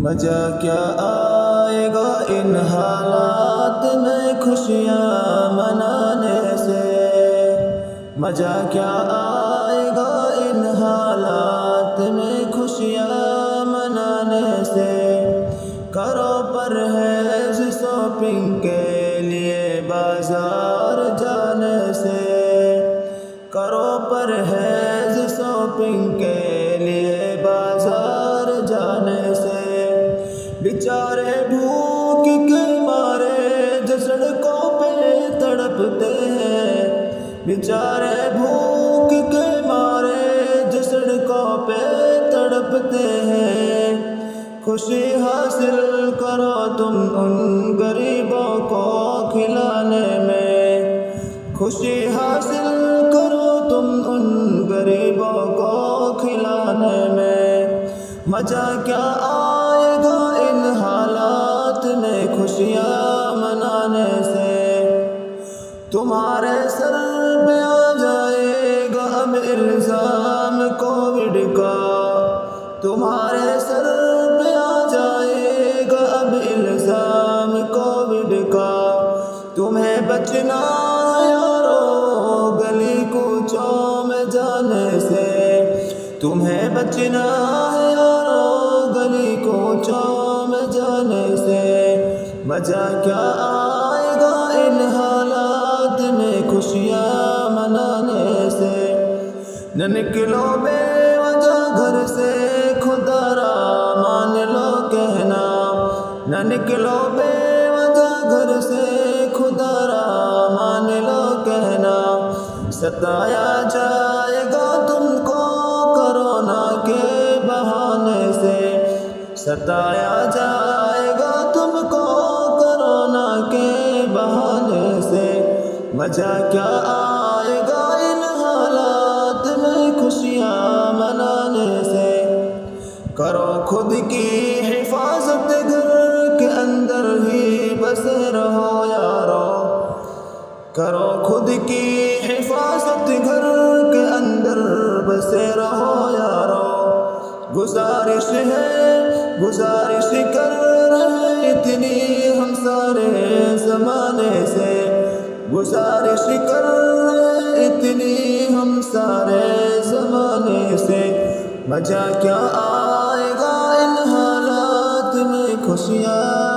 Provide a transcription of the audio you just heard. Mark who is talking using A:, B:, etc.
A: मजा क्या आएगा इन हालात में खुशियाँ मनाने से। मजा क्या आएगा इन हालात में खुशियाँ मनाने से। करो परहेज़ शॉपिंग के लिए बाजार जाने से। करो परहेज़ शॉपिंग के लिए बाजार जाने से। बेचारे भूख के मारे जो सड़कों पे तड़पते हैं। बेचारे भूख के मारे जो सड़कों पे तड़पते हैं। खुशी हासिल करो तुम उन गरीबों को खिलाने में। खुशी हासिल करो तुम उन गरीबों को खिलाने में। मजा क्या आएगा इन हालात में खुशियाँ मनाने से। तुम्हारे सर पे आ जाएगा अब इल्ज़ाम कोविड का। तुम्हारे सर पे आ जाएगा अब इल्ज़ाम कोविड का। तुम्हें बचना है यारो गली कूचों में जाने से। तुम्हें बचना है यारो गली कूचों में जाने से। मजा क्या आएगा इन हालात में खुशियाँ मनाने से। न निकलो बेवजह घर से खुदारा मान लो कहना। न निकलो बेवजह घर से खुदारा मान लो कहना। सताया जाएगा तुमको कोरोना के बहाने से। सताया जाएगा तुमको कोरोना के बहाने से। मजा क्या आएगा इन हालात में खुशियाँ मनाने से। करो खुद की हिफाजत घर के अंदर ही बसे रहो यारो। करो खुद की हिफाजत घर के अंदर बसे रहो यारो। गुजारिश कर रहे इतनी हम सारे ज़माने से। गुजारिश कर रहे इतनी हम सारे ज़माने से। मजा क्या आएगा इन हालात में खुशियाँ